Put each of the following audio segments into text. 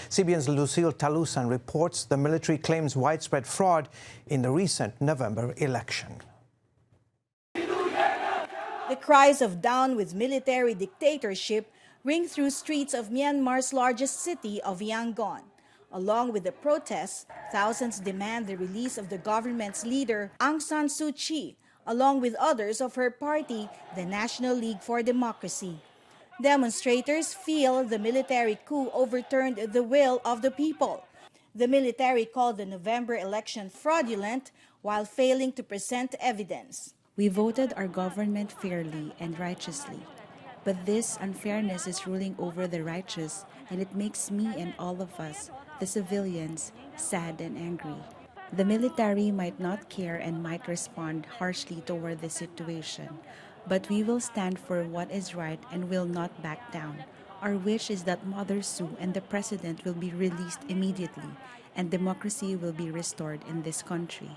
CBN's Lucille Talusan reports the military claims widespread fraud in the recent November election. The cries of "down with military dictatorship" ring through streets of Myanmar's largest city of Yangon. Along with the protests, thousands demand the release of the government's leader, Aung San Suu Kyi, along with others of her party, the National League for Democracy. Demonstrators feel the military coup overturned the will of the people. The military called the November election fraudulent while failing to present evidence. We voted our government fairly and righteously. But this unfairness is ruling over the righteous, and it makes me and all of us, the civilians, sad and angry. The military might not care and might respond harshly toward the situation, but we will stand for what is right and will not back down. Our wish is that Mother Sue and the President will be released immediately, and democracy will be restored in this country.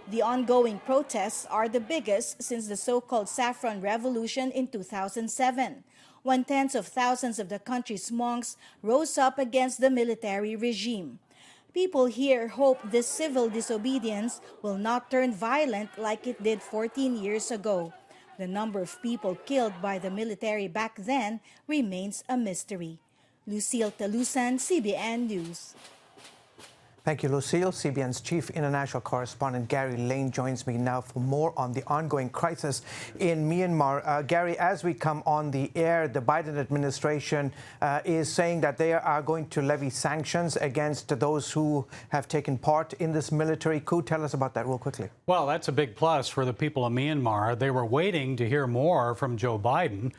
The ongoing protests are the biggest since the so-called Saffron Revolution in 2007, when tens of thousands of the country's monks rose up against the military regime. People here hope this civil disobedience will not turn violent like it did 14 years ago. The number of people killed by the military back then remains a mystery. Lucille Talusan, CBN News. Thank you, Lucille. CBN's chief international correspondent Gary Lane joins me now for more on the ongoing crisis in Myanmar. Gary, as we come on the air, the Biden administration is saying that they are going to levy sanctions against those who have taken part in this military coup. Tell us about that real quickly. Well, that's a big plus for the people of Myanmar. They were waiting to hear more from Joe Biden.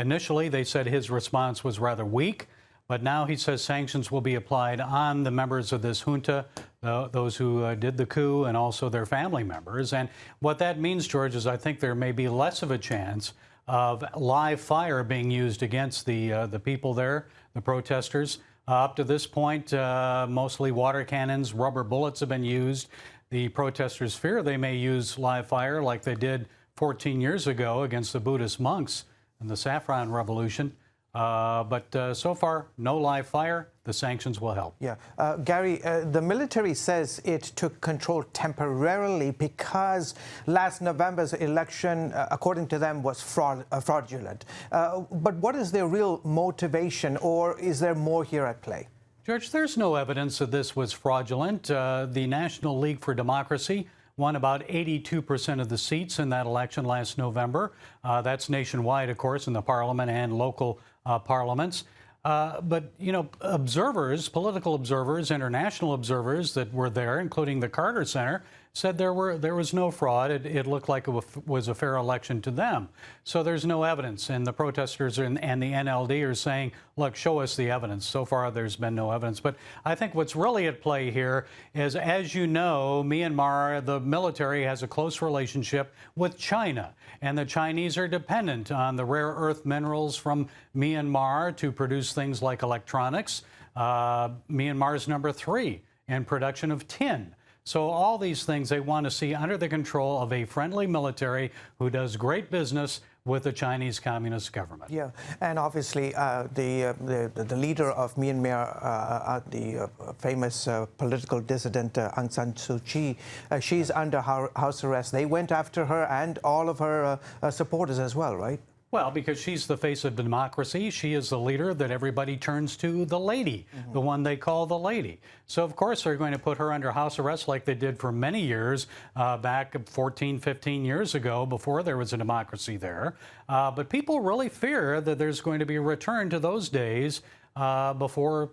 Initially, they said his response was rather weak. But now he says sanctions will be applied on the members of this junta, those who did the coup, and also their family members. And what that means, George, is I think there may be less of a chance of live fire being used against the people there, the protesters. Up to this point, mostly water cannons, rubber bullets have been used. The protesters fear they may use live fire like they did 14 years ago against the Buddhist monks in the Saffron Revolution. But so far, no live fire. The sanctions will help. Yeah. Gary, the military says it took control temporarily because last November's election, according to them, was fraudulent. But what is their real motivation, or is there more here at play? George, there's no evidence that this was fraudulent. The National League for Democracy won about 82% of the seats in that election last November. That's nationwide, of course, in the parliament and local parliaments. But, you know, observers, political observers, international observers that were there, including the Carter Center, said there was no fraud. It looked like it was a fair election to them. So there's no evidence. And the protesters and the NLD are saying, look, show us the evidence. So far, there's been no evidence. But I think what's really at play here is, as you know, Myanmar, the military, has a close relationship with China. And the Chinese are dependent on the rare earth minerals from Myanmar to produce things like electronics. Myanmar's number 3 in production of tin. So all these things they want to see under the control of a friendly military who does great business with the Chinese Communist government. Yeah, and obviously the leader of Myanmar, the famous political dissident Aung San Suu Kyi, she's under house arrest. They went after her and all of her supporters as well, right? Well, because she's the face of democracy. She is the leader that everybody turns to, the lady, the one they call the lady. So, of course, they're going to put her under house arrest like they did for many years, back 14, 15 years ago, before there was a democracy there. But people really fear that there's going to be a return to those days before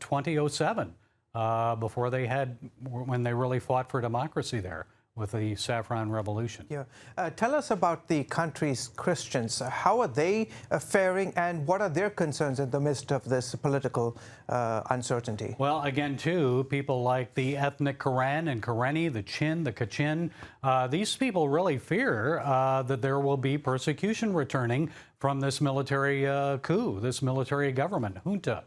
2007, before when they really fought for democracy there with the Saffron Revolution. Yeah. Tell us about the country's Christians. How are they faring, and what are their concerns in the midst of this political uncertainty? Well, again, too, people like the ethnic Karen and Karenni, the Chin, the Kachin, these people really fear that there will be persecution returning from this military coup, this military government, junta.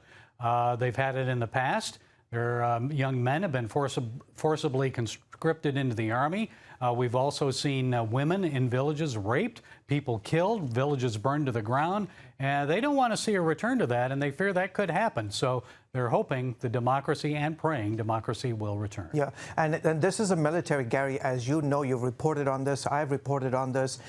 They've had it in the past. Their young men have been forcibly conscripted into the army. We've also seen women in villages raped, people killed, villages burned to the ground. They don't want to see a return to that, and they fear that could happen. So they're hoping the democracy and praying democracy will return. Yeah, and this is a military, Gary, as you know, you've reported on this, I've reported on this.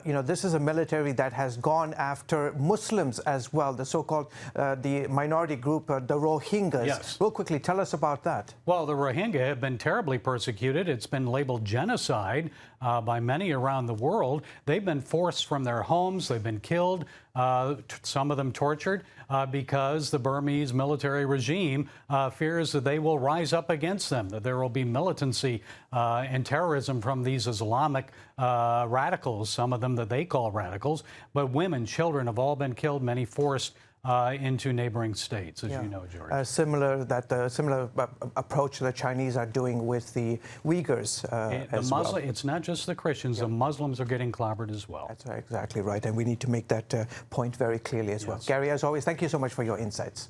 This is a military that has gone after Muslims as well, the so-called the minority group, the Rohingyas. Yes. Real quickly, tell us about that. Well, the Rohingya have been terribly persecuted. It's been labeled genocide by many around the world. They've been forced from their homes. They've been killed, some of them tortured, because the Burmese military regime fears that they will rise up against them, that there will be militancy and terrorism from these Islamic radicals, some of them that they call radicals. But women, children have all been killed, many forced into neighboring states, as you know, George. Similar approach the Chinese are doing with the Uyghurs as well. It's not just the Christians, the Muslims are getting clobbered as well. That's exactly right, and we need to make that point very clearly as well. Gary, as always, thank you so much for your insights.